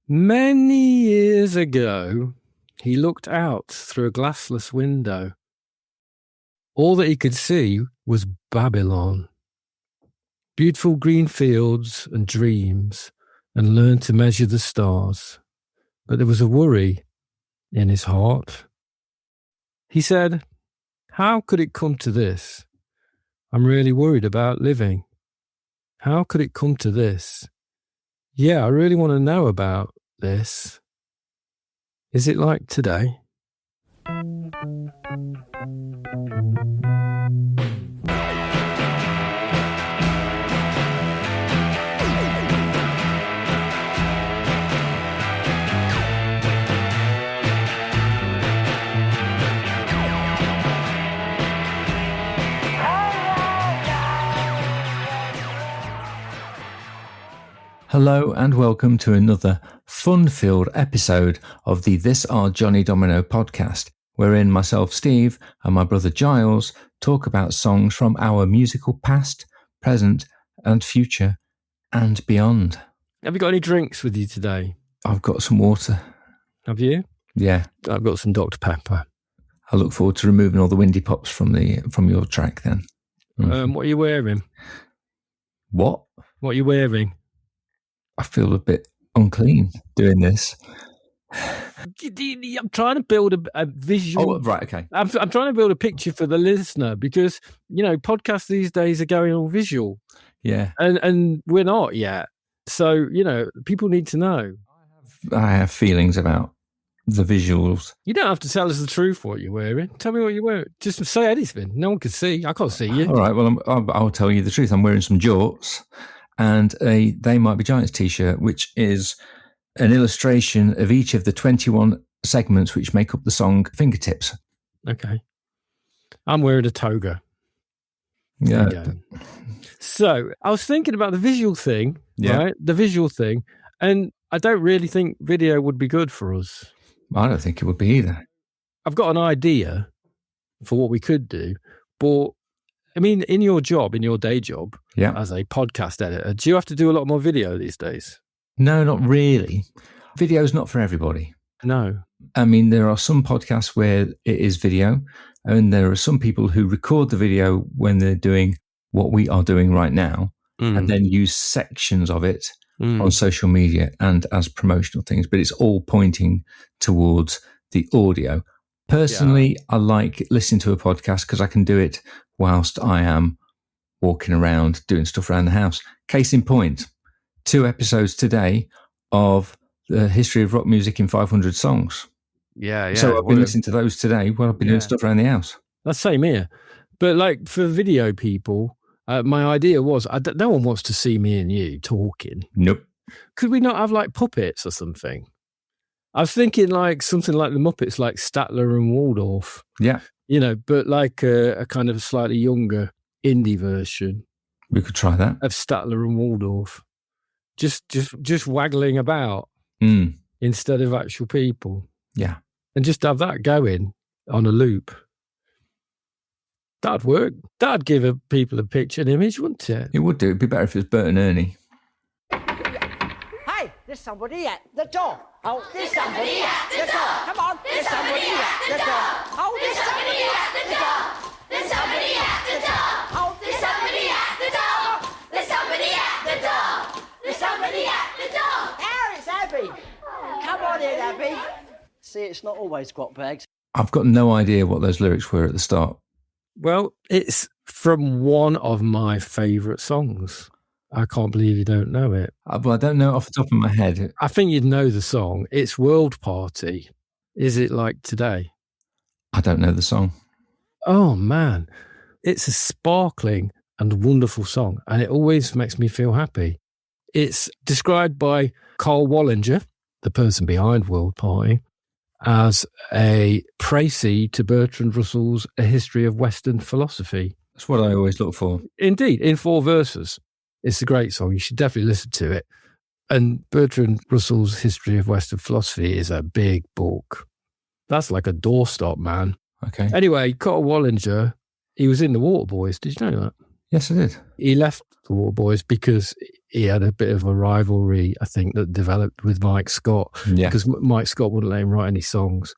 Many years ago, he looked out through a glassless window. All that he could see was Babylon. Beautiful green fields and dreams, and learned to measure the stars. But there was a worry in his heart. He said, "How could it come to this? I'm really worried about living. How could it come to this? Yeah, I really want to know about this. Is it like today?" Hello and welcome to another fun-filled episode of the This Are Johnny Domino podcast, wherein myself, Steve, and my brother Giles talk about songs from our musical past, present and future and beyond. Have you got any drinks with you today? I've got some water. Have you? Yeah. I've got some Dr. Pepper. I look forward to removing all the windy pops from your track then. What are you wearing? What? What are you wearing? I feel a bit unclean doing this. I'm trying to build a visual. Oh, right, okay. I'm trying to build a picture for the listener because, podcasts these days are going all visual. Yeah. And we're not yet. So, people need to know. I have feelings about the visuals. You don't have to tell us the truth what you're wearing. Tell me what you're wearing. Just say anything. No one can see. I can't see you. All right, well, I'll tell you the truth. I'm wearing some jorts and a They Might Be Giants t-shirt, which is an illustration of each of the 21 segments which make up the song Fingertips. Okay. I'm wearing a toga. Yeah. So I was thinking about the visual thing, yeah. Right? The visual thing. And I don't really think video would be good for us. I don't think it would be either. I've got an idea for what we could do, but I mean, in your day job, as a podcast editor, do you have to do a lot more video these days? No, not really. Video's not for everybody. No. I mean, there are some podcasts where it is video, and there are some people who record the video when they're doing what we are doing right now, and then use sections of it on social media and as promotional things, but it's all pointing towards the audio. Personally, I like listening to a podcast because I can do it whilst I am walking around doing stuff around the house. Case in point, 2 episodes today of the history of rock music in 500 songs. Yeah. So I've been listening to those today while I've been doing stuff around the house. That's same here. But like for video people, my idea was, no one wants to see me and you talking. Nope. Could we not have like puppets or something? I was thinking like something like the Muppets, like Statler and Waldorf. Yeah. But like a kind of slightly younger indie version. We could try that. Of Statler and Waldorf. Just waggling about instead of actual people. Yeah. And just have that going on a loop. That'd work. That'd give people a picture and image, wouldn't it? It would do. It'd be better if it was Bert and Ernie. Hey, there's somebody at the door. Oh, there's somebody at the door. Come on, there's somebody at the door. Oh, there's somebody at the door. There's somebody at the door. Oh, there's somebody at the door. There's somebody at the door. There's somebody at the door. There, it's Abby. Come on in, Abby. See, it's not always squat bags. I've got no idea what those lyrics were at the start. Well, it's from one of my favourite songs. I can't believe you don't know it. Well, I don't know off the top of my head. I think you'd know the song. It's World Party. Is it like today? I don't know the song. Oh, man. It's a sparkling and wonderful song, and it always makes me feel happy. It's described by Carl Wallinger, the person behind World Party, as a précis to Bertrand Russell's A History of Western Philosophy. That's what I always look for. Indeed, in 4 verses. It's a great song. You should definitely listen to it. And Bertrand Russell's History of Western Philosophy is a big book. That's like a doorstop, man. Okay. Anyway, Carl Wallinger, he was in the Waterboys. Did you know that? Yes, I did. He left the Waterboys because he had a bit of a rivalry, I think, that developed with Mike Scott, because Mike Scott wouldn't let him write any songs.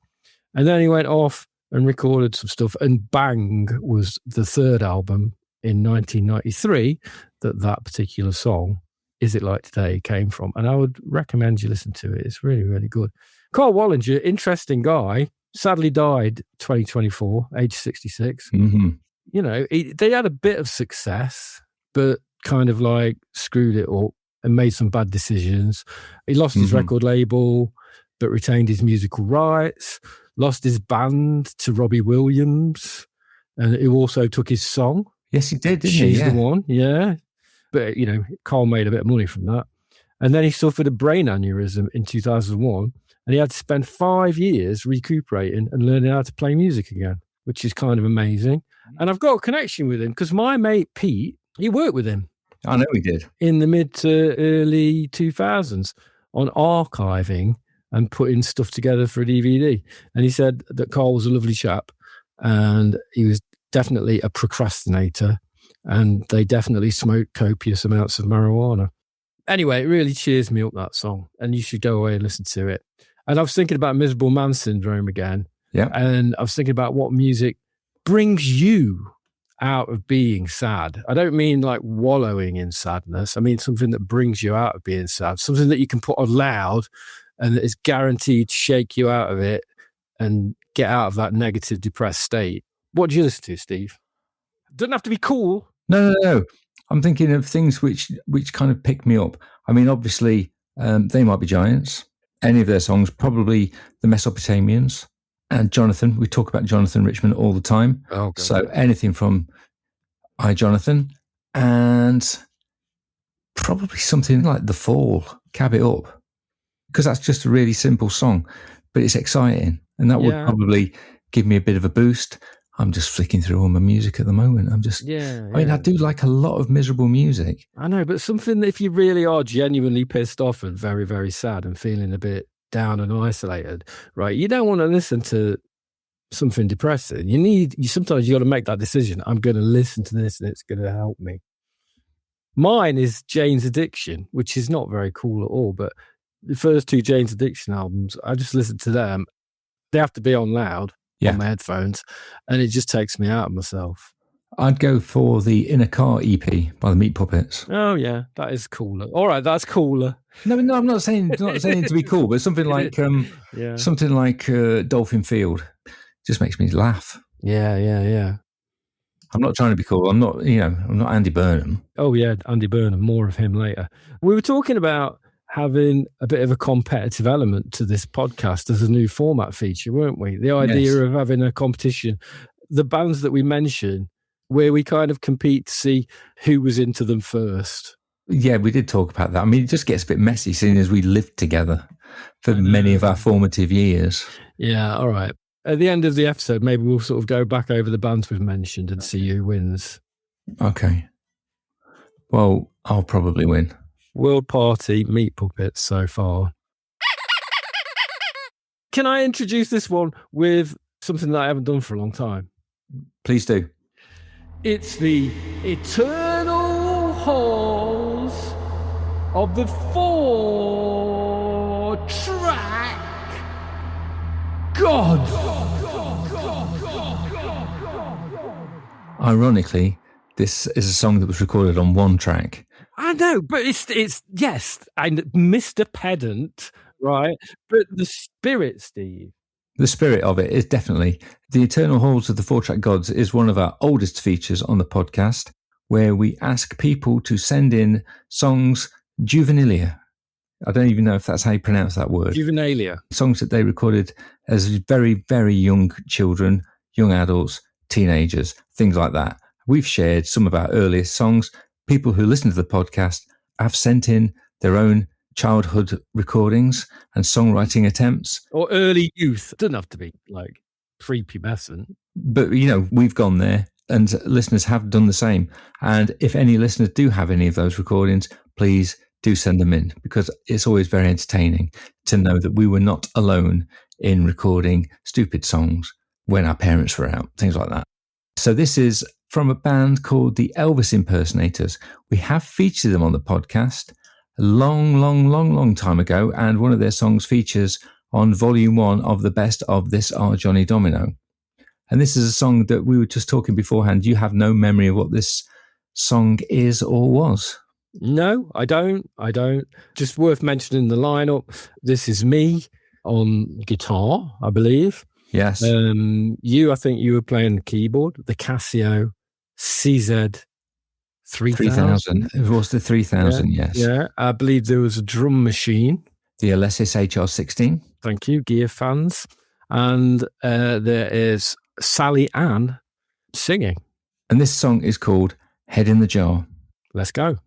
And then he went off and recorded some stuff, and Bang was the third album in 1993 that particular song, Is It Like Today, came from. And I would recommend you listen to it. It's really, really good. Carl Wallinger, interesting guy, sadly died 2024, age 66. Mm-hmm. You know, they had a bit of success, but kind of like screwed it up and made some bad decisions. He lost his record label, but retained his musical rights, lost his band to Robbie Williams, and who also took his song. Yes, he did, didn't She's he? the one, yeah. But, you know, Carl made a bit of money from that. And then he suffered a brain aneurysm in 2001, and he had to spend 5 years recuperating and learning how to play music again, which is kind of amazing. And I've got a connection with him because my mate Pete, he worked with him. I know he did. In the mid to early 2000s on archiving and putting stuff together for a DVD. And he said that Carl was a lovely chap and he was definitely a procrastinator, and they definitely smoked copious amounts of marijuana. Anyway, it really cheers me up, that song, and you should go away and listen to it. And I was thinking about Miserable Man Syndrome again. Yeah. And I was thinking about what music brings you out of being sad. I don't mean like wallowing in sadness. I mean something that brings you out of being sad, something that you can put on loud and that is guaranteed to shake you out of it and get out of that negative, depressed state. What do you listen to, Steve? Doesn't have to be cool. No. I'm thinking of things which kind of pick me up. I mean, obviously, They Might Be Giants. Any of their songs, probably the Mesopotamians. And Jonathan, we talk about Jonathan Richman all the time. Oh, God. So anything from I, Jonathan, and probably something like The Fall, Cab It Up, because that's just a really simple song, but it's exciting. And that would probably give me a bit of a boost. I'm just flicking through all my music at the moment. I mean, I do like a lot of miserable music. I know, but something that if you really are genuinely pissed off and very, very sad and feeling a bit down and isolated, right? You don't want to listen to something depressing. Sometimes you got to make that decision. I'm going to listen to this and it's going to help me. Mine is Jane's Addiction, which is not very cool at all, but the first two Jane's Addiction albums, I just listen to them. They have to be on loud on my headphones, and it just takes me out of myself. I'd go for the In a Car EP by the Meat Puppets. Oh yeah, that is cooler. All right, that's cooler. No, I'm not saying to be cool, but something like Dolphin Field just makes me laugh. Yeah. I'm not trying to be cool. I'm not Andy Burnham. Oh yeah, Andy Burnham. More of him later. We were talking about having a bit of a competitive element to this podcast as a new format feature, weren't we? The idea of having a competition, the bands that we mention, where we kind of compete to see who was into them first. Yeah, we did talk about that. I mean, it just gets a bit messy seeing as we lived together for many of our formative years. Yeah, all right. At the end of the episode, maybe we'll sort of go back over the bands we've mentioned and see who wins. Okay. Well, I'll probably win. World Party, Meat Puppets so far. Can I introduce this one with something that I haven't done for a long time? Please do. It's the Eternal Halls of the 4-track God. Ironically, this is a song that was recorded on one track. I know, but it's yes, and Mr. Pedant, right? But the spirit, Steve. The spirit of it is definitely the Eternal Halls of the 4-track Gods is one of our oldest features on the podcast, where we ask people to send in songs juvenilia. I don't even know if that's how you pronounce that word. Juvenalia. Songs that they recorded as very, very young children, young adults, teenagers, things like that. We've shared some of our earliest songs. People who listen to the podcast have sent in their own childhood recordings and songwriting attempts. Or early youth. It doesn't have to be like prepubescent. But, we've gone there and listeners have done the same. And if any listeners do have any of those recordings, please do send them in, because it's always very entertaining to know that we were not alone in recording stupid songs when our parents were out, things like that. So this is from a band called the Elvis Impersonators. We have featured them on the podcast a long time ago, and one of their songs features on Volume 1 of the Best of This Our Johnny Domino. And this is a song that we were just talking beforehand. You have no memory of what this song is or was? No, I don't. Just worth mentioning the lineup. This is me on guitar, I believe. Yes. I think you were playing the keyboard, the Casio CZ 3000. It was the 3000, yes. Yeah, I believe there was a drum machine. The Alesis HR16. Thank you, gear fans. And there is Sally Ann singing. And this song is called Head in the Jar. Let's go.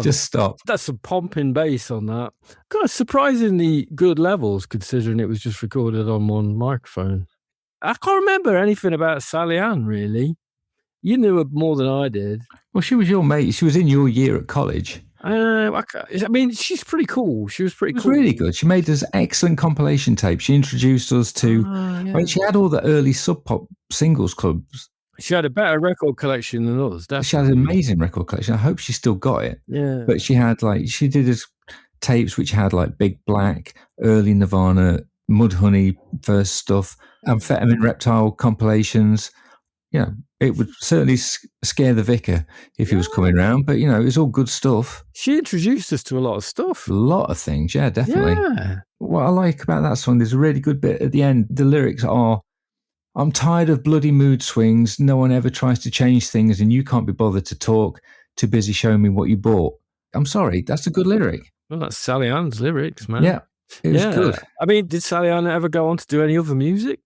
Just stop. That's some pumping bass on that. Kind of surprisingly good levels considering it was just recorded on one microphone. I can't remember anything about Sally Ann, really. You knew her more than I did. Well, she was your mate. She was in your year at college. I mean, she's pretty cool. She was pretty It was cool. really good. She made us excellent compilation tapes. She introduced us to, I mean, she had all the early Sub Pop singles clubs. She had a better record collection than us, definitely. She had an amazing record collection. I hope she still got it. Yeah. But she had she did us tapes which had Big Black, early Nirvana, Mudhoney first stuff, Amphetamine Reptile compilations. It would certainly scare the vicar if he was coming around, but, it was all good stuff. She introduced us to a lot of stuff. A lot of things, yeah, definitely. Yeah. What I like about that song, there's a really good bit at the end. The lyrics are, I'm tired of bloody mood swings. No one ever tries to change things and you can't be bothered to talk. Too busy showing me what you bought. I'm sorry, that's a good lyric. Well, that's Sally Ann's lyrics, man. Yeah, it was good. I mean, did Sally Ann ever go on to do any other music?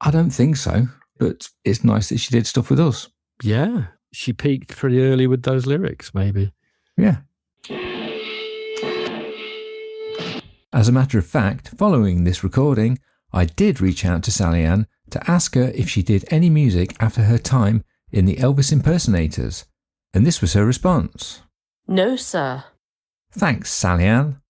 I don't think so, but it's nice that she did stuff with us. Yeah, she peaked pretty early with those lyrics, maybe. Yeah. As a matter of fact, following this recording, I did reach out to Sally Ann to ask her if she did any music after her time in the Elvis Impersonators, and this was her response. No, sir. Thanks, Sally Ann.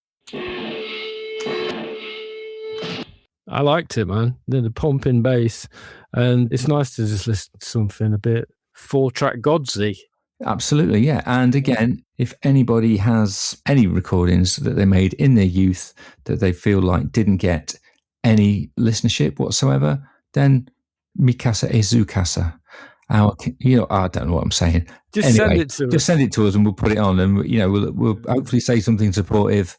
I liked it, man. The pumping bass, and it's nice to just listen to something a bit 4-track Godsy. Absolutely, yeah. And again, if anybody has any recordings that they made in their youth that they feel like didn't get any listenership whatsoever, then mi casa es su casa. I don't know what I'm saying. Just send it to us. Just send it to us and we'll put it on, and we'll hopefully say something supportive.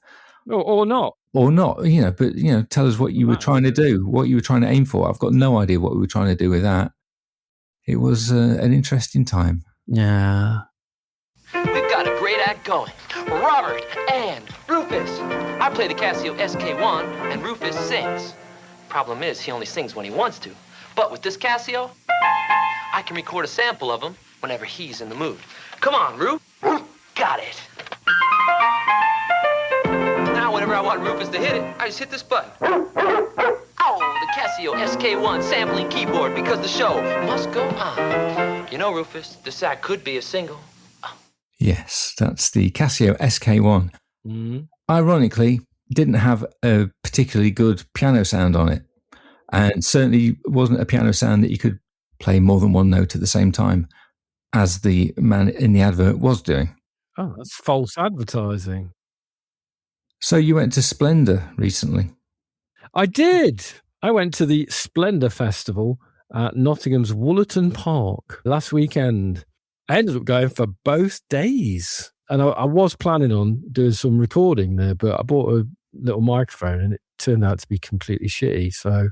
Or not. Or not, but tell us what you were trying to do, what you were trying to aim for. I've got no idea what we were trying to do with that. It was an interesting time. Yeah. We've got a great act going. Robert and Rufus. I play the Casio SK1 and Rufus sings. Problem is, he only sings when he wants to. But with this Casio, I can record a sample of him whenever he's in the mood. Come on, Ruf. Got it. Now, whenever I want Rufus to hit it, I just hit this button. Oh, the Casio SK1 sampling keyboard, because the show must go on. Rufus, this act could be a single. Oh. Yes, that's the Casio SK1. Mm. Ironically, didn't have a particularly good piano sound on it, and certainly wasn't a piano sound that you could play more than one note at the same time, as the man in the advert was doing. Oh, that's false advertising. So you went to Splendour recently? I did. I went to the Splendour Festival at Nottingham's Woollerton Park last weekend. I ended up going for both days. And I was planning on doing some recording there, but I bought a little microphone and it turned out to be completely shitty. So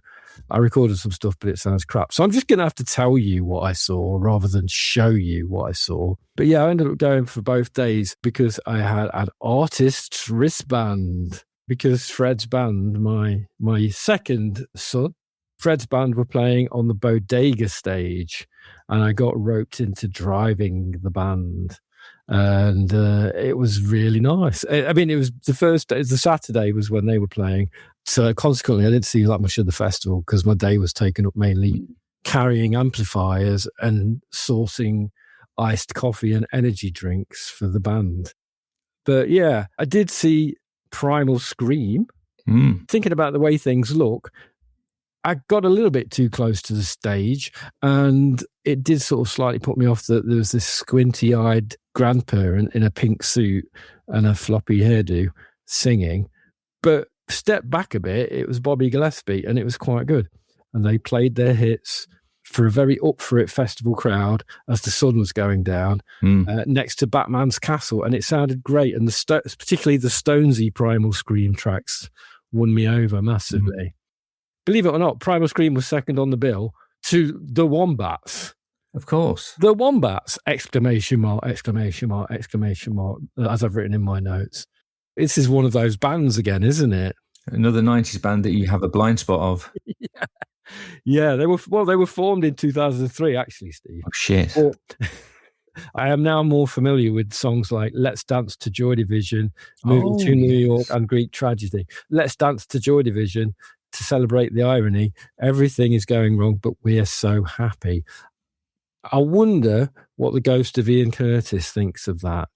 I recorded some stuff, but it sounds crap. So I'm just going to have to tell you what I saw rather than show you what I saw. But yeah, I ended up going for both days because I had an artist's wristband. Because Fred's band, my second son, Fred's band were playing on the Bodega stage, and I got roped into driving the band, and it was really nice. I mean, it was the first day, the Saturday was when they were playing, so consequently I didn't see that much of the festival because my day was taken up mainly carrying amplifiers and sourcing iced coffee and energy drinks for the band. But yeah, I did see Primal Scream. Thinking about the way things look, I got a little bit too close to the stage, and it did sort of slightly put me off that there was this squinty-eyed grandparent in a pink suit and a floppy hairdo singing. But step back a bit, it was Bobby Gillespie, and it was quite good. And they played their hits for a very up-for-it festival crowd as the sun was going down next to Batman's Castle, and it sounded great. And particularly the Stonesy Primal Scream tracks won me over massively. Believe it or not, Primal Scream was second on the bill to the Wombats. Of course. The Wombats! Exclamation mark, exclamation mark, exclamation mark, as I've written in my notes. This is one of those bands again, isn't it? Another 90s band that you have a blind spot of. Yeah, they were formed in 2003, actually, Steve. Oh, shit. But I am now more familiar with songs like Let's Dance to Joy Division, Moving to New York, and Greek Tragedy. Let's Dance to Joy Division to celebrate the irony. Everything is going wrong, but we're so happy. I wonder what the ghost of Ian Curtis thinks of that.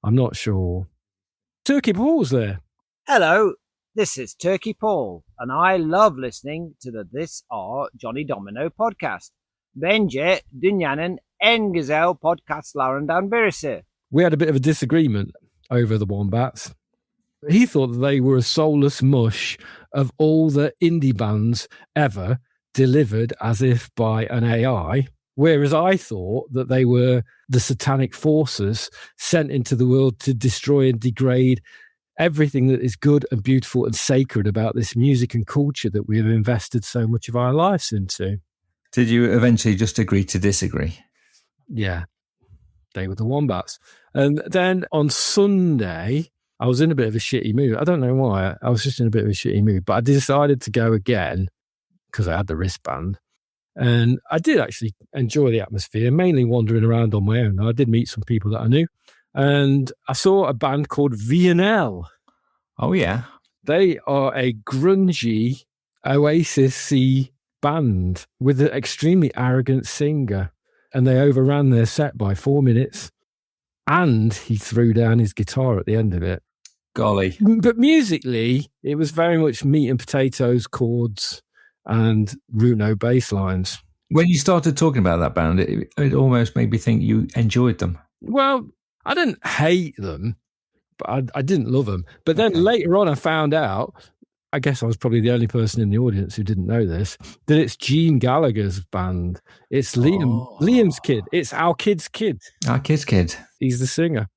I'm not sure. Turkey Paul's there. Hello, this is Turkey Paul, and I love listening to the This Are Johnny Domino podcast. Bence dünyanın en güzel podcastlarından birisi. We had a bit of a disagreement over the Wombats. He thought that they were a soulless mush of all the indie bands ever delivered as if by an AI, whereas I thought that they were the satanic forces sent into the world to destroy and degrade everything that is good and beautiful and sacred about this music and culture that we have invested so much of our lives into. Did you eventually just agree to disagree? Yeah, they were the Wombats. And then on Sunday, I was in a bit of a shitty mood. I don't know why. I was just in a bit of a shitty mood, but I decided to go again because I had the wristband. And I did actually enjoy the atmosphere, mainly wandering around on my own. I did meet some people that I knew. And I saw a band called V&L. Oh, yeah. They are a grungy Oasis-y band with an extremely arrogant singer. And they overran their set by 4 minutes. And he threw down his guitar at the end of it. Golly. But musically, it was very much meat and potatoes chords and root-note bass lines. When you started talking about that band, it almost made me think you enjoyed them. Well, I didn't hate them, but I didn't love them. But then later on, I found out, I guess I was probably the only person in the audience who didn't know this, that it's Gene Gallagher's band. It's Liam's kid. It's our kid's kid. Our kid's kid. He's the singer.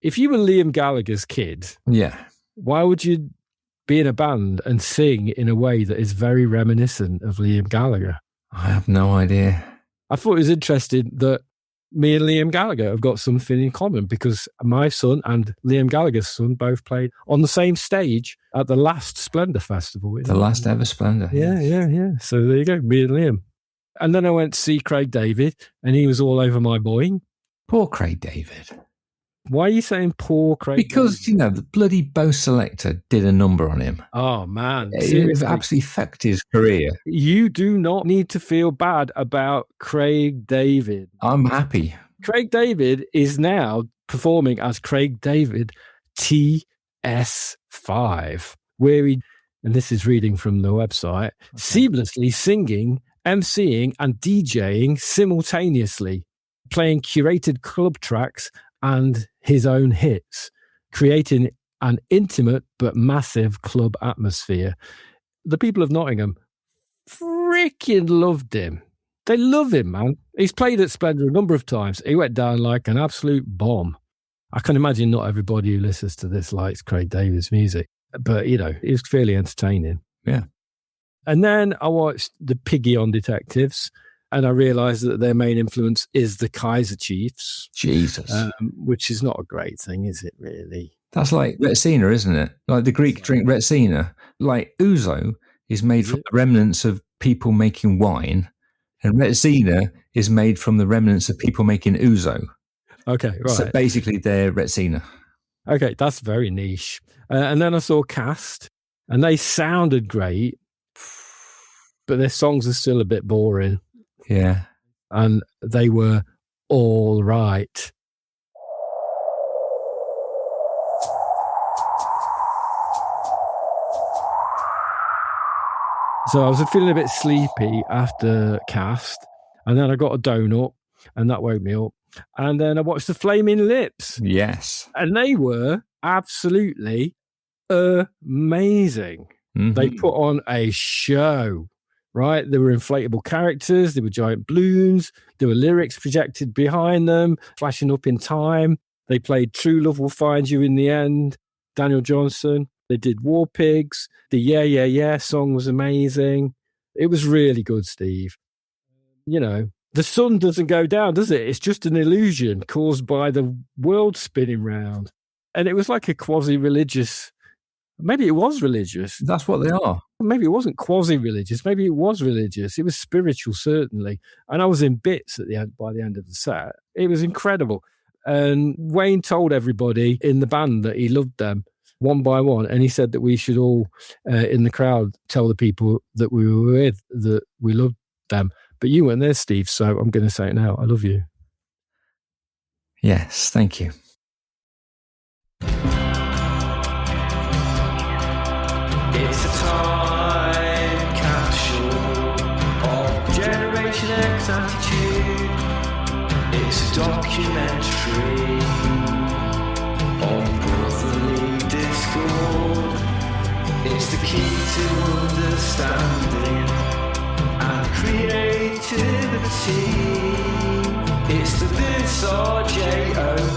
If you were Liam Gallagher's kid, why would you be in a band and sing in a way that is very reminiscent of Liam Gallagher? I have no idea. I thought it was interesting that me and Liam Gallagher have got something in common because my son and Liam Gallagher's son both played on the same stage at the last Splendour Festival. The last ever Splendour. Yeah. So there you go, me and Liam. And then I went to see Craig David and he was all over my boy. Poor Craig David. Why are you saying poor Craig Because, David? the bloody Bose Selector did a number on him. Oh, man. It absolutely fucked his career. You do not need to feel bad about Craig David. I'm happy. Craig David is now performing as Craig David TS5, where he, and this is reading from the website, seamlessly singing, MCing, and DJing simultaneously, playing curated club tracks and his own hits, creating an intimate but massive club atmosphere. The people of Nottingham freaking loved him. They love him, man. He's played at Splendour a number of times. He went down like an absolute bomb. I can imagine not everybody who listens to this likes Craig David's music, but, it was fairly entertaining. Yeah. And then I watched the Piggy on Detectives, and I realised that their main influence is the Kaiser Chiefs. Jesus. Which is not a great thing, is it, really? That's like Retsina, isn't it? Like the Greek drink Retsina. Like ouzo is made from the remnants of people making wine, and Retsina is made from the remnants of people making ouzo. Okay, right. So basically they're Retsina. Okay, that's very niche. And then I saw Cast, and they sounded great, but their songs are still a bit boring. Yeah. And they were all right. So I was feeling a bit sleepy after Cast, and then I got a donut, and that woke me up. And then I watched the Flaming Lips. Yes. And they were absolutely amazing. Mm-hmm. They put on a show. Right? There were inflatable characters, there were giant balloons, there were lyrics projected behind them, flashing up in time. They played True Love Will Find You in the End, Daniel Johnson. They did War Pigs. The Yeah, Yeah, Yeah song was amazing. It was really good, Steve. The sun doesn't go down, does it? It's just an illusion caused by the world spinning round. And it was like a quasi-religious, maybe it was religious. That's what they are. Maybe it wasn't quasi-religious. Maybe it was religious. It was spiritual, certainly. And I was in bits at the end. By the end of the set, it was incredible. And Wayne told everybody in the band that he loved them one by one, and he said that we should all, in the crowd, tell the people that we were with that we loved them. But you weren't there, Steve. So I'm going to say it now. I love you. Yes, thank you. documentary of brotherly discord. It's the key to understanding and creativity. It's the This RJOHNNYDOMINOP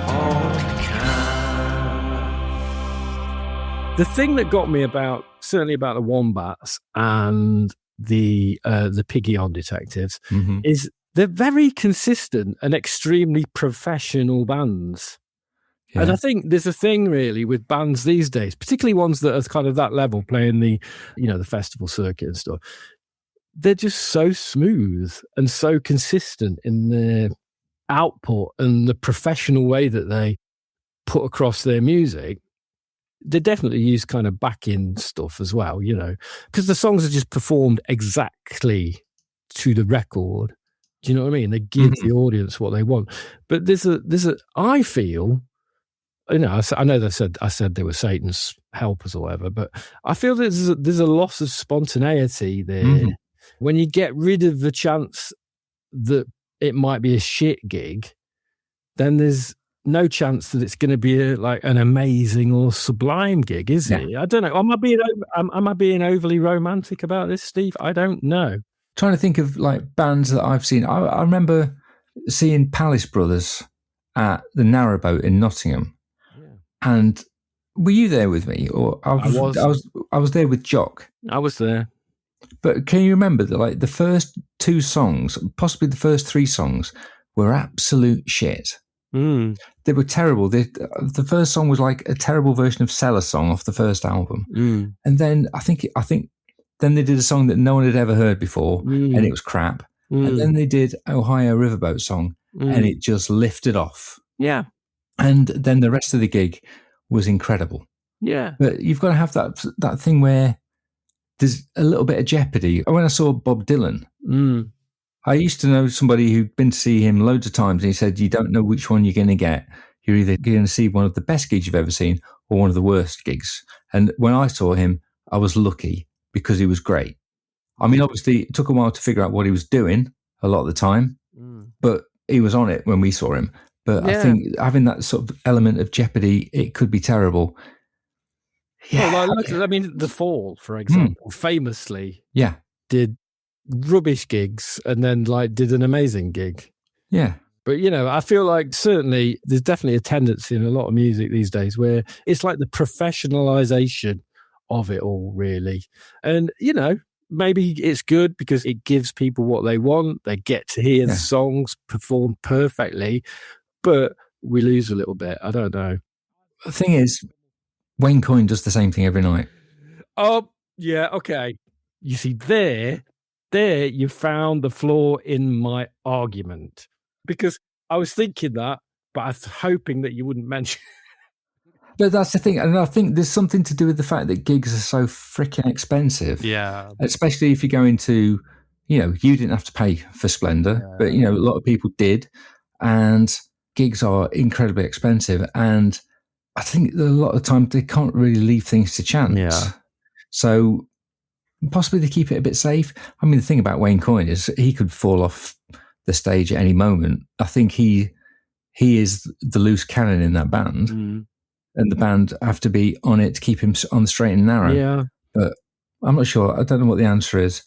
podcast. The thing that got me certainly about the Wombats and the Piggy-on Detectives is they're very consistent and extremely professional bands. Yeah. And I think there's a thing really with bands these days, particularly ones that are kind of that level, playing the festival circuit and stuff. They're just so smooth and so consistent in their output and the professional way that they put across their music. They definitely use kind of backing stuff as well, because the songs are just performed exactly to the record. Do you know what I mean? They give the audience what they want. But I feel, I know I said they were Satan's helpers or whatever, but I feel there's a loss of spontaneity there. When you get rid of the chance that it might be a shit gig, then there's no chance that it's going to be an amazing or sublime gig, is it? I don't know. Am I being overly romantic about this, Steve? I don't know. Trying to think of bands that I've seen. I remember seeing Palace Brothers at the Narrowboat in Nottingham, and were you there with me? Or I was there with Jock. I was there. But can you remember that the first two songs, possibly the first three songs, were absolute shit. They were terrible. The first song was like a terrible version of Cellar Song off the first album, and then I think then they did a song that no one had ever heard before, and it was crap. And then they did Ohio Riverboat Song, and it just lifted off. Yeah, and then the rest of the gig was incredible. Yeah, but you've got to have that thing where there's a little bit of jeopardy. When I saw Bob Dylan. I used to know somebody who'd been to see him loads of times, and he said, you don't know which one you're going to get. You're either going to see one of the best gigs you've ever seen or one of the worst gigs. And when I saw him, I was lucky because he was great. I mean, obviously, it took a while to figure out what he was doing a lot of the time, but he was on it when we saw him. But I think having that sort of element of jeopardy, it could be terrible. Yeah. Well, I mean, The Fall, for example, famously did rubbish gigs and then did an amazing gig. Yeah. But, I feel like certainly there's definitely a tendency in a lot of music these days where it's like the professionalization of it all, really. And, maybe it's good because it gives people what they want. They get to hear the songs performed perfectly, but we lose a little bit. I don't know. The thing is, Wayne Coyne does the same thing every night. Oh, yeah, okay. You see, there you found the flaw in my argument, because I was thinking that, but I was hoping that you wouldn't mention it. But that's the thing, and I think there's something to do with the fact that gigs are so freaking expensive. Yeah. Especially if you go into, you didn't have to pay for Splendour, but, a lot of people did, and gigs are incredibly expensive, and I think that a lot of the time they can't really leave things to chance. Yeah. So possibly they keep it a bit safe. I mean, the thing about Wayne Coyne is he could fall off the stage at any moment. I think he is the loose cannon in that band, and the band have to be on it to keep him on the straight and narrow. Yeah. But I'm not sure. I don't know what the answer is.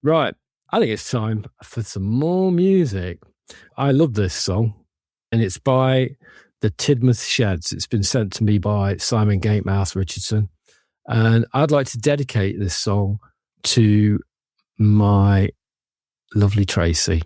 Right. I think it's time for some more music. I love this song, and it's by the Tidmouth Sheds. It's been sent to me by Simon Gatemouse Richardson. And I'd like to dedicate this song to my lovely Tracy.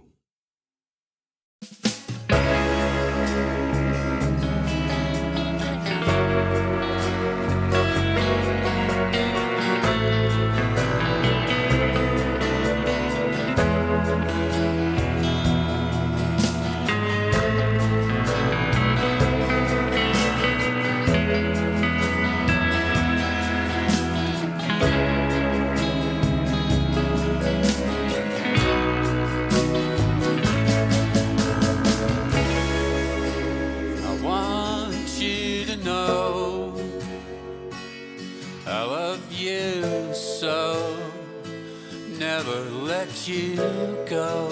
let you go.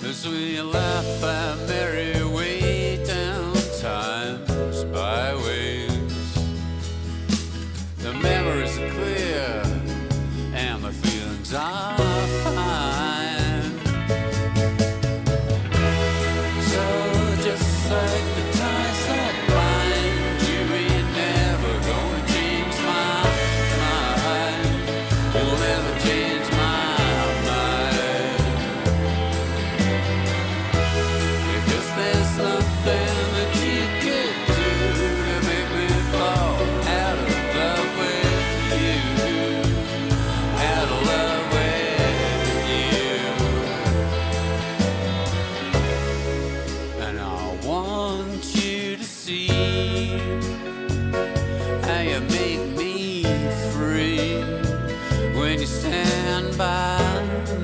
As we laugh and merry way down time's byways, the memories are clear and the feelings are fine. So just like the ties that bind you, ain't never gonna change my mind. You'll never change my mind. Because there's nothing that you could do to make me fall out of love with you. Out of love with you. And I want you to see how you make me free when you stand by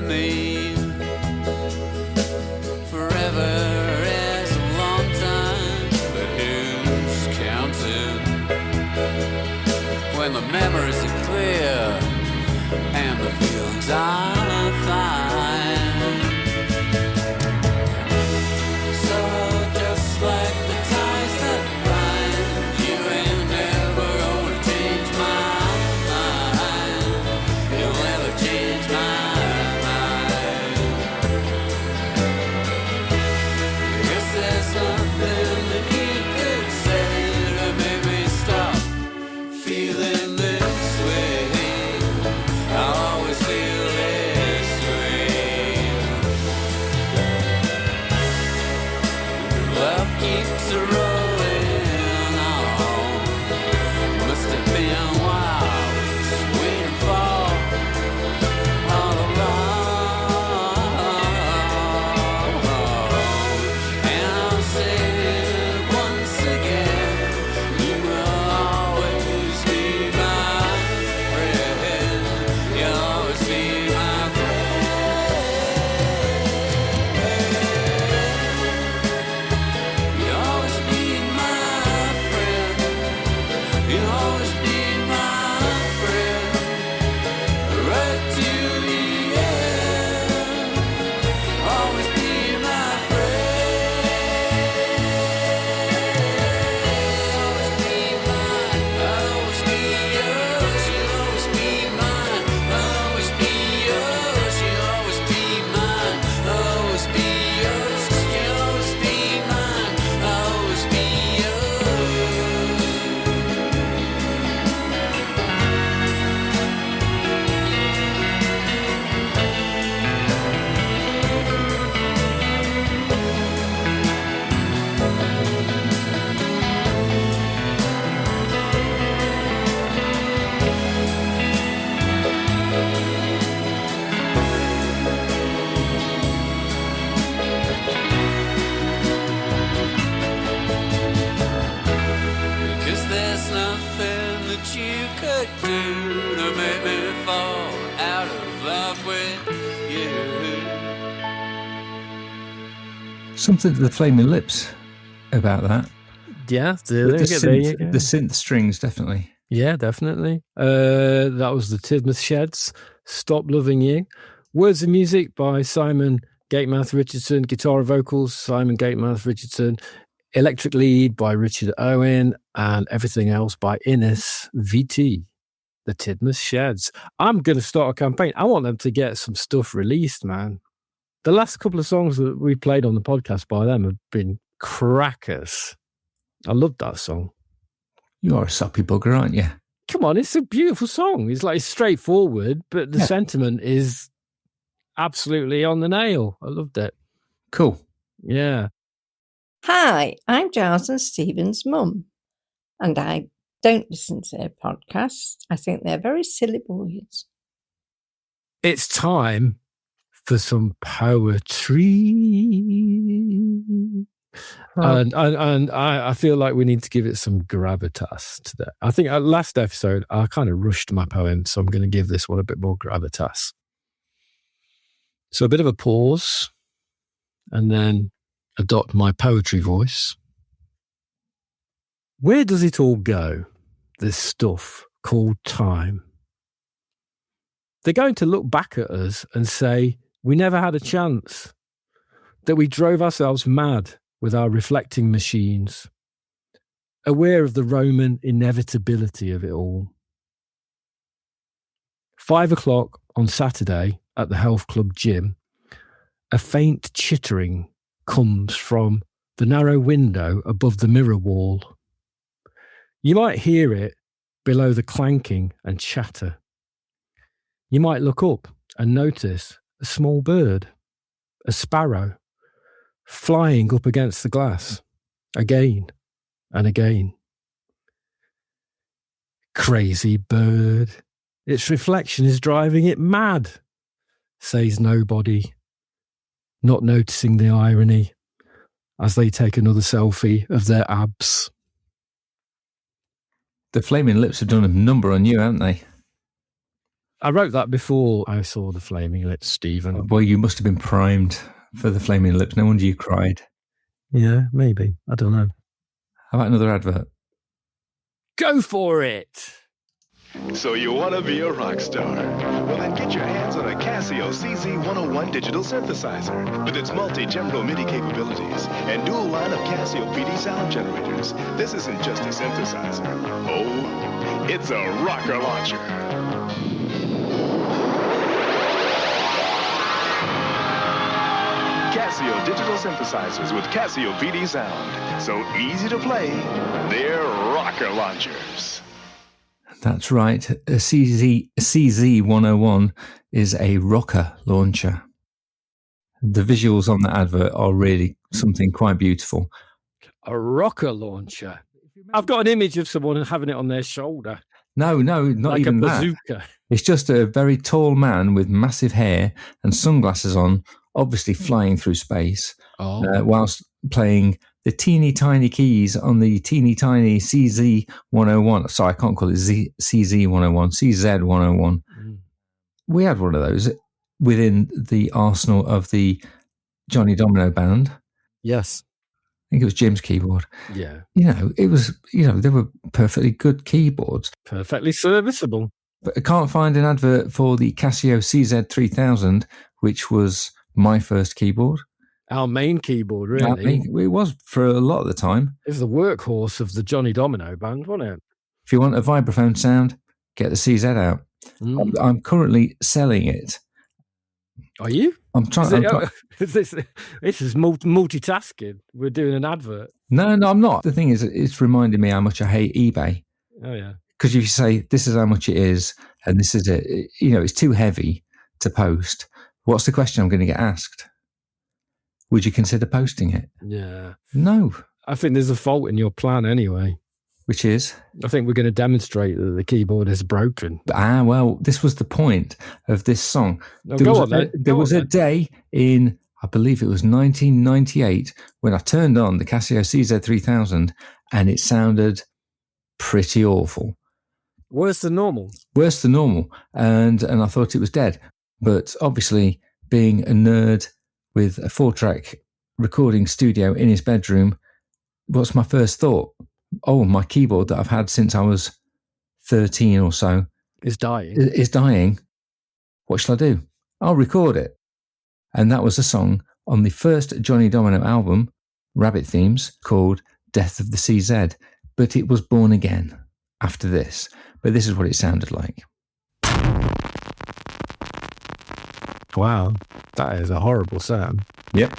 me. Forever is a long time, but who's counting? When the memories are clear and the feelings are fine. So just like the ties that bind you, ain't never gonna change my mind. You'll never change my mind. Because there's nothing that you could say to make me stop feeling this way. I always feel this way. Love keeps rolling on. Must have been wild, just waiting for all along. And I'll say it once again, you will always be my friend. You'll always be my friend. You'll always be my friend. You'll always be my friend. Right to the end. Always be my friend. Always be mine. I'll always be yours. You'll always be mine. I'll always be yours. You'll always be mine. I'll always be yours. You'll always be mine. I'll always be yours. Because there's nothing that you could do to make me fall out of love with you. Something to the Flaming Lips about that. Yeah, With the there you synth, go. the synth strings, definitely. Yeah, definitely. That was the Tidmouth Sheds. Stop Loving You. Words and music by Simon Gatemouth Richardson. Guitar and vocals, Simon Gatemouth Richardson. Electric lead by Richard Owen. And everything else by Ines VT. The Tidmouth Sheds. I'm going to start a campaign. I want them to get some stuff released, man. The last couple of songs that we played on the podcast by them have been crackers. I love that song. You are a soppy bugger, aren't you? Come on, it's a beautiful song. It's like straightforward, but the sentiment is absolutely on the nail. I loved it. Cool. Yeah. Hi, I'm Giles and Stephen's mum, and I don't listen to their podcasts. I think they're very silly boys. It's time for some poetry. And I feel like we need to give it some gravitas today. I think last episode, I kind of rushed my poem, so I'm going to give this one a bit more gravitas. So a bit of a pause, and then adopt my poetry voice. Where does it all go, this stuff called time? They're going to look back at us and say we never had a chance, that we drove ourselves mad with our reflecting machines, aware of the Roman inevitability of it all. 5 o'clock on Saturday at the health club gym, a faint chittering comes from the narrow window above the mirror wall. You might hear it below the clanking and chatter. You might look up and notice a small bird, a sparrow, flying up against the glass again and again. Crazy bird. Its reflection is driving it mad, says nobody, not noticing the irony as they take another selfie of their abs. The Flaming Lips have done a number on you, haven't they? I wrote that before I saw the Flaming Lips, Stephen. Well, you must have been primed for the Flaming Lips. No wonder you cried. Yeah, maybe. I don't know. How about another advert? Go for it! So you want to be a rock star? Well, then get your hands on a Casio CZ101 digital synthesizer with its multi-general MIDI capabilities and dual line of Casio PD sound generators. This isn't just a synthesizer. Oh, it's a rocker launcher. Casio digital synthesizers with Casio PD sound. So easy to play, they're rocker launchers. That's right. A CZ101 is a rocker launcher. The visuals on the advert are really something quite beautiful. A rocker launcher. I've got an image of someone having it on their shoulder. No, not like even a that. bazooka. It's just a very tall man with massive hair and sunglasses on, obviously flying through space, whilst playing the teeny tiny keys on the teeny tiny CZ101. Sorry, I can't call it CZ101, CZ101. We had one of those within the arsenal of the Johnny Domino band. Yes. I think it was Jim's keyboard. Yeah. It was, they were perfectly good keyboards. Perfectly serviceable. But I can't find an advert for the Casio CZ3000, which was my first keyboard. Our main keyboard, really. It was for a lot of the time. It was the workhorse of the Johnny Domino band, wasn't it? If you want a vibraphone sound, get the CZ out. I'm currently selling it. Are you? I'm trying. This is multitasking. We're doing an advert. No, I'm not. The thing is, it's reminding me how much I hate eBay. Oh, yeah. Because if you say, this is how much it is, and this is it, it's too heavy to post. What's the question I'm going to get asked? Would you consider posting it? Yeah. No. I think there's a fault in your plan anyway. Which is? I think we're going to demonstrate that the keyboard is broken. Well, this was the point of this song. There was a day in, I believe it was 1998, when I turned on the Casio CZ3000 and it sounded pretty awful. Worse than normal. Worse than normal. And I thought it was dead. But obviously, being a nerd with a 4-track recording studio in his bedroom, what's my first thought? Oh, my keyboard that I've had since I was 13 or so is dying. Is dying. What shall I do? I'll record it. And that was a song on the first Johnny Domino album, Rabbit Themes, called Death of the CZ. But it was born again after this. But this is what it sounded like. Wow, that is a horrible sound. Yep.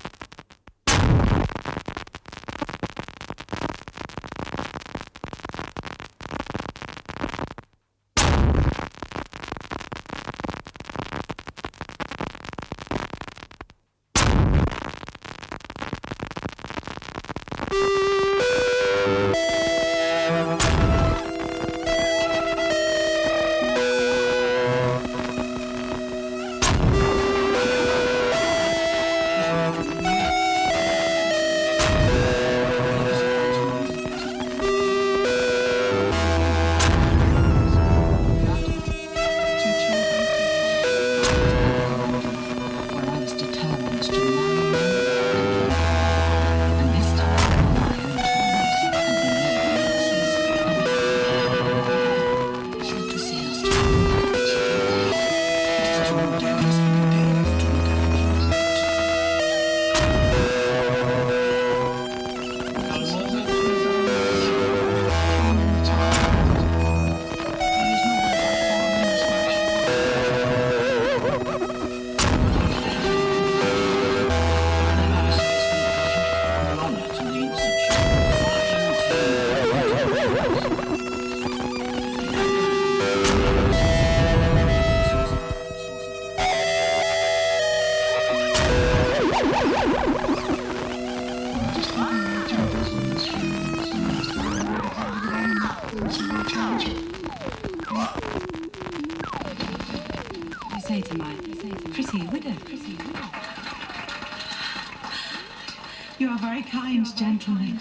You are very kind, gentlemen.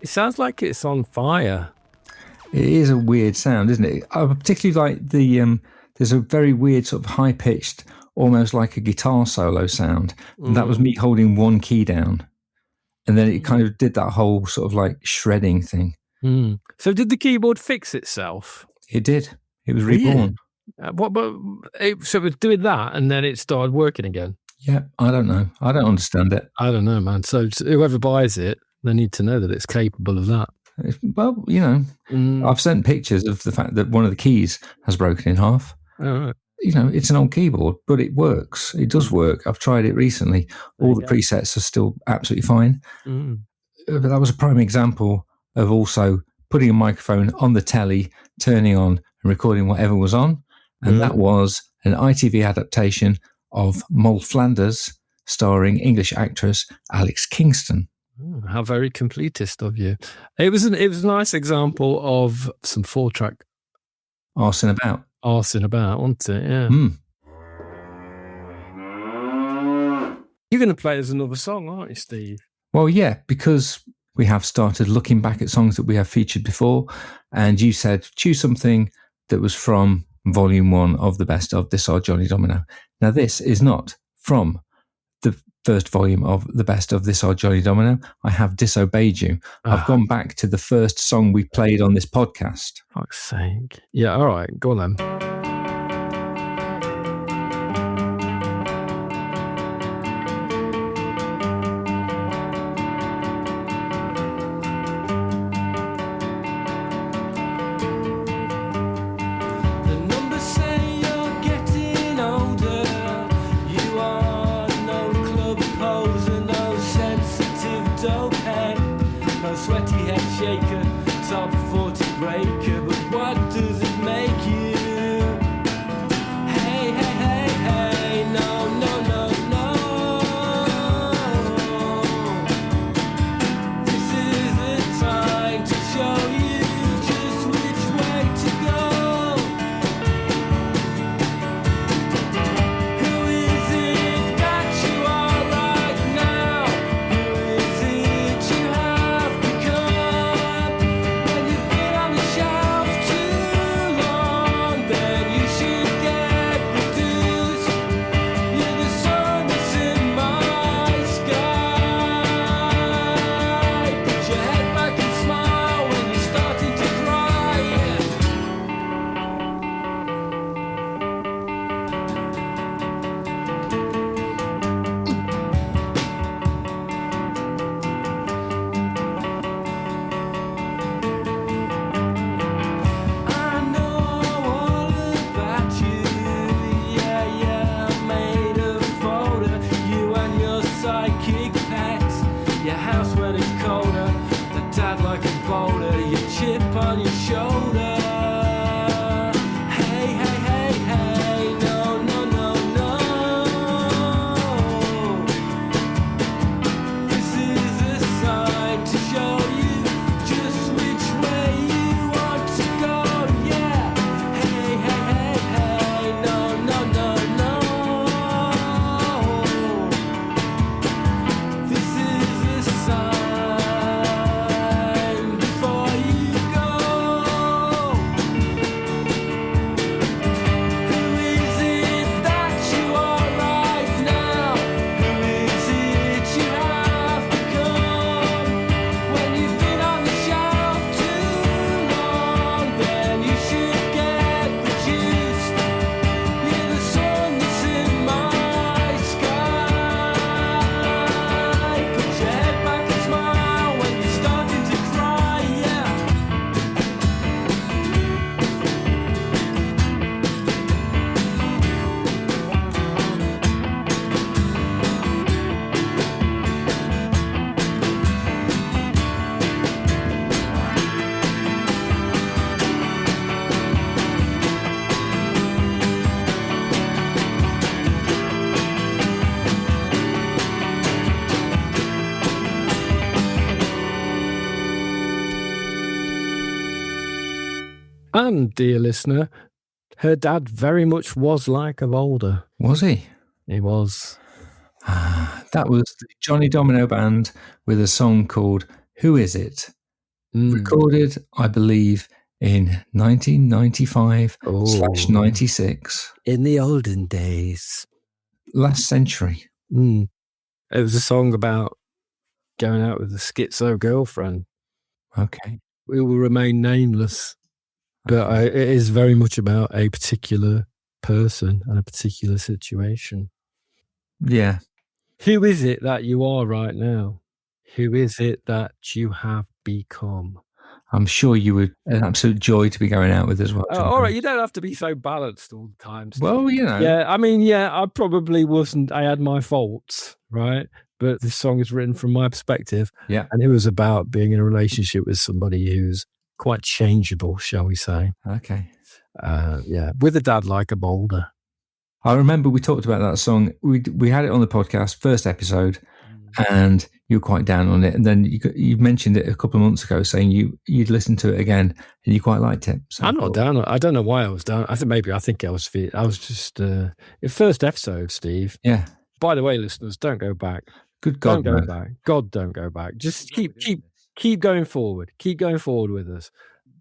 It sounds like it's on fire. It is a weird sound, isn't it? I particularly like the there's a very weird sort of high pitched, almost like a guitar solo sound. And that was me holding one key down, and then it kind of did that whole sort of like shredding thing. So did the keyboard fix itself? It did. It was reborn. So it was doing that, and then it started working again. Yeah, I don't know. I don't understand it. I don't know, man. So whoever buys it, they need to know that it's capable of that. Well, you know, I've sent pictures of the fact that one of the keys has broken in half. Oh, right. You know, it's an old keyboard, but it works. It does work. I've tried it recently. All the presets are still absolutely fine. But that was a prime example of also putting a microphone on the telly, turning on and recording whatever was on. And that was an ITV adaptation of Moll Flanders, starring English actress Alex Kingston. How very completist of you. It was a nice example of some 4-track arsing about, wasn't it? Yeah. You're going to play us another song, aren't you, Steve? Well, yeah, because we have started looking back at songs that we have featured before, and you said choose something that was from Volume 1 of the Best of This Are Johnny Domino. Now, this is not from the first volume of the Best of This Are Johnny Domino. I have disobeyed you. I've gone back to the first song we played on this podcast. Fuck's sake. Yeah, all right, go on then. And, dear listener, her dad very much was like a Volder. Was he? He was. That was the Johnny Domino Band with a song called Who Is It? Recorded, I believe, in 1995/96. In the olden days. Last century. It was a song about going out with a schizo girlfriend. Okay. We will remain nameless. But it is very much about a particular person and a particular situation. Yeah. Who is it that you are right now? Who is it that you have become? I'm sure you were an absolute joy to be going out with as well. All right, you don't have to be so balanced all the time, Steve. Well, you know. Yeah, I mean, I probably wasn't. I had my faults, right? But this song is written from my perspective. Yeah. And it was about being in a relationship with somebody who's quite changeable, shall we say. Okay. With a dad like a boulder. I remember we talked about that song. We had it on the podcast, first episode, and you were quite down on it. And then you mentioned it a couple of months ago, saying you'd listened to it again and you quite liked it. So I'm not down. I don't know why I was down. I think I was just first episode, Steve. Yeah. By the way, listeners, don't go back. Good God, don't go back. God, don't go back. Just keep going forward. Keep going forward with us.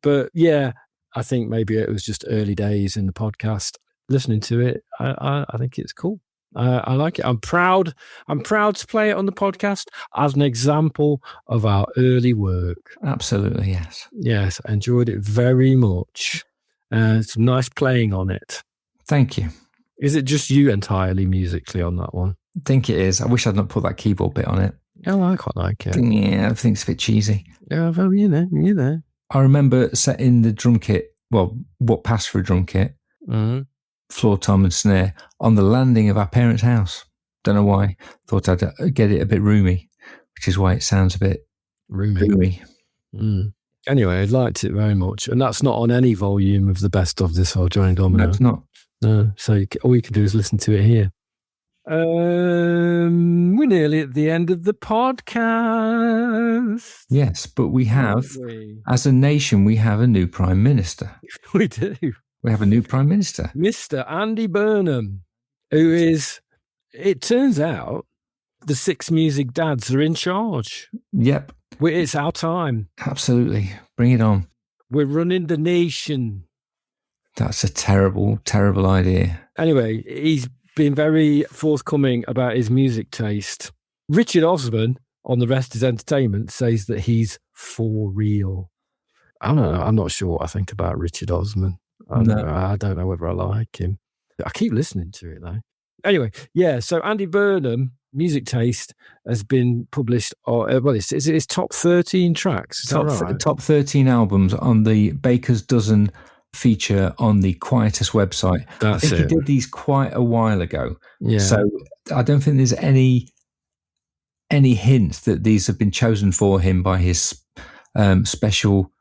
But yeah, I think maybe it was just early days in the podcast. Listening to it, I think it's cool. I like it. I'm proud to play it on the podcast as an example of our early work. Absolutely, yes. Yes, I enjoyed it very much. It's nice playing on it. Thank you. Is it just you entirely musically on that one? I think it is. I wish I'd not put that keyboard bit on it. Oh, I quite like it. Yeah, I think it's a bit cheesy. Yeah, well, you know. I remember setting the drum kit, well, what passed for a drum kit, floor tom and snare, on the landing of our parents' house. Don't know why. Thought I'd get it a bit roomy, which is why it sounds a bit roomy. Anyway, I liked it very much. And that's not on any volume of the best of this whole Johnny Domino. No, it's not. No, so all you can do is listen to it here. We're nearly at the end of the podcast. Yes, but we have, as a nation, we have a new Prime Minister. We do. We have a new Prime Minister. Mr. Andy Burnham, who is, it turns out, the 6 music dads are in charge. Yep. It's our time. Absolutely. Bring it on. We're running the nation. That's a terrible, terrible idea. Anyway, he's been very forthcoming about his music taste. Richard Osman, on The Rest is Entertainment, says that he's for real. I don't know. I'm not sure what I think about Richard Osman. I don't know whether I like him. I keep listening to it, though. Anyway, so Andy Burnham, music taste, has been published. It's top 13 tracks. Is that right? Top 13 albums on the Baker's Dozen feature on the Quietus website. I think he did these quite a while ago. Yeah. So I don't think there's any hint that these have been chosen for him by his special.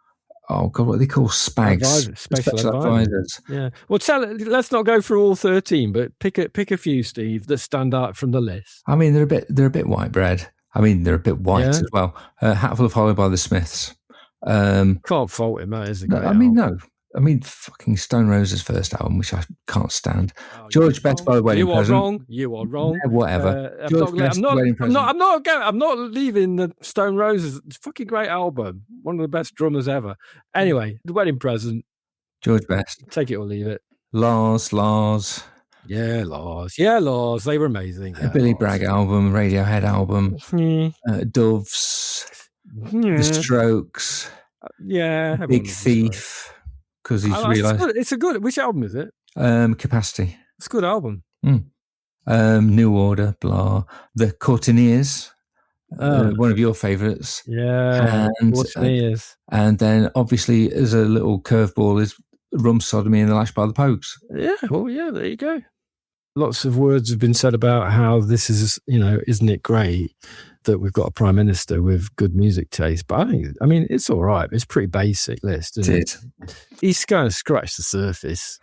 Oh God, what are they call SPAGs? Special advisors. Yeah. Well, let's not go through all 13, but pick a few, Steve, that stand out from the list. I mean, they're a bit white bread. I mean, they're a bit white as well. Hatful of Hollow by the Smiths. Can't fault him. That is a great No. I mean, fucking Stone Roses' first album, which I can't stand. George Best by the Wedding Present. You are wrong. Yeah, whatever. I'm not leaving the Stone Roses. It's a fucking great album. One of the best drummers ever. Anyway, The Wedding Present. George Best. Take it or leave it. Lars. Yeah, Lars. They were amazing. A Billy Bragg album, Radiohead album. Doves. The Strokes. Big Thief. Because he's realised it's a good. Which album is it? Capacity. It's a good album. New Order, blah. The Courtineers, one of your favourites. Yeah, Courtineers. And then obviously as a little curveball is Rum Sodomy and the Lash by the Pogues. Yeah, well, yeah, there you go. Lots of words have been said about how this is, isn't it great that we've got a prime minister with good music taste? But I mean, it's all right. It's a pretty basic list, isn't it? He's kind of scratched the surface.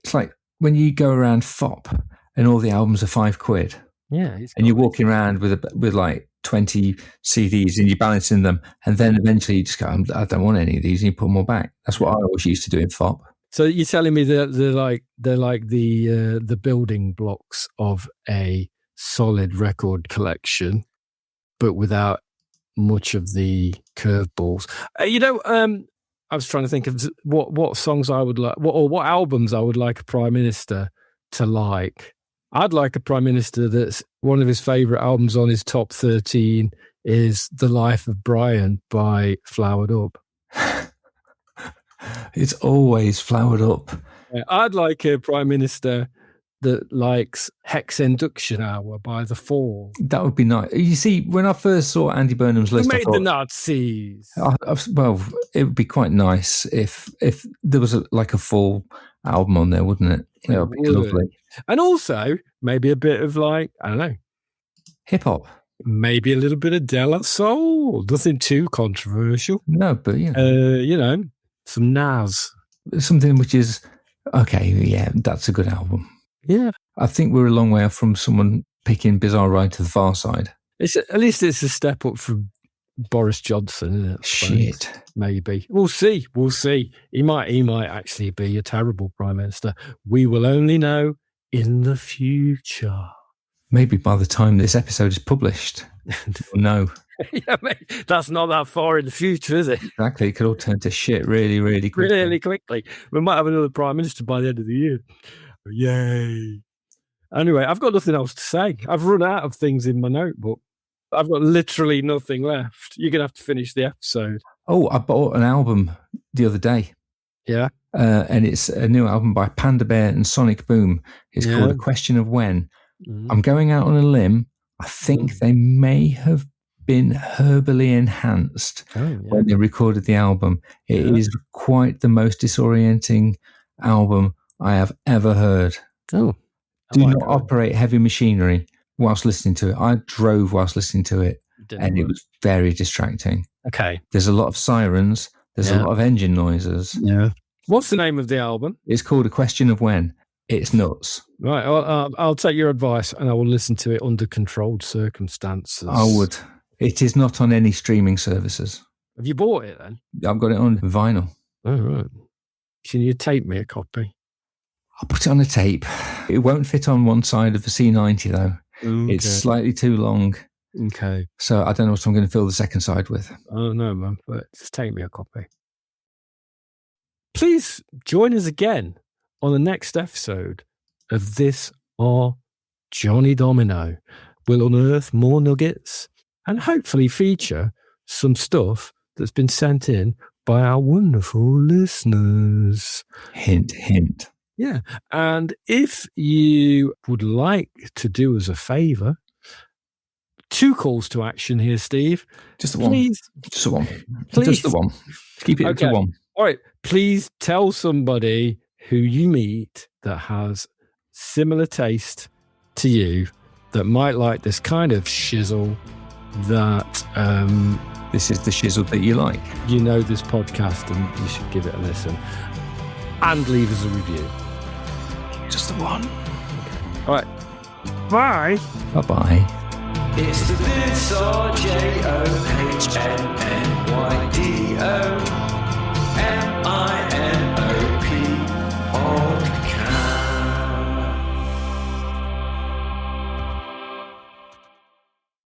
It's like when you go around FOP and all the albums are £5. Yeah. And you're walking around with like 20 CDs and you're balancing them. And then eventually you just go, I don't want any of these. And you put them all back. That's what I always used to do in FOP. So you're telling me that they're like the building blocks of a solid record collection, but without much of the curveballs. I was trying to think of what songs I would like, what albums I would like a prime minister to like. I'd like a prime minister that's one of his favourite albums on his top 13 is The Life of Brian by Flowered Up. It's always flowered up. I'd like a prime minister that likes Hex Induction Hour by The Fall. That would be nice. You see, when I first saw Andy Burnham's list, Who made I thought, the Nazis? well, it would be quite nice if there was a full album on there, wouldn't it? That would be lovely. And also, maybe a bit of I don't know, hip-hop. Maybe a little bit of De La Soul. Nothing too controversial. No, but, some Nas. Something which is, okay, yeah, that's a good album. Yeah. I think we're a long way off from someone picking Bizarre Ride to the Far Side. At least it's a step up from Boris Johnson, isn't it? Shit. Maybe. We'll see. He might actually be a terrible prime minister. We will only know in the future. Maybe by the time this episode is published. No. Yeah, mate, that's not that far in the future, is it? Exactly. It could all turn to shit really, really quickly. Really quickly. We might have another prime minister by the end of the year. Yay. Anyway, I've got nothing else to say. I've run out of things in my notebook. I've got literally nothing left. You're going to have to finish the episode. Oh, I bought an album the other day. Yeah. And it's a new album by Panda Bear and Sonic Boom. It's called A Question of When. I'm going out on a limb. I think they may have been herbally enhanced when they recorded the album. It is quite the most disorienting album I have ever heard. Oh. Do not operate heavy machinery whilst listening to it. I drove whilst listening to it, and it was very distracting. Okay. There's a lot of sirens. There's a lot of engine noises. Yeah. What's the name of the album? It's called A Question of When. It's nuts. Right. I'll take your advice and I will listen to it under controlled circumstances. I would. It is not on any streaming services. Have you bought it then? I've got it on vinyl. Oh, right. Can you tape me a copy? I'll put it on a tape. It won't fit on one side of the C90 though. Okay. It's slightly too long. Okay. So I don't know what I'm going to fill the second side with. Oh, no, man. But just take me a copy. Please join us again on the next episode of This or Johnny Domino. We'll unearth more nuggets and hopefully feature some stuff that's been sent in by our wonderful listeners. Hint, hint. Yeah. And if you would like to do us a favour, 2 calls to action here, Steve. Just the one. Please. Just the one. Please. Just the one. Keep it to one. All right. Please tell somebody who you meet that has similar taste to you that might like this kind of shizzle that... this is the shizzle that you like. You know this podcast and you should give it a listen. And leave us a review. Just the one. Okay. All right. Bye. Bye-bye. It's the This or Johnnydo.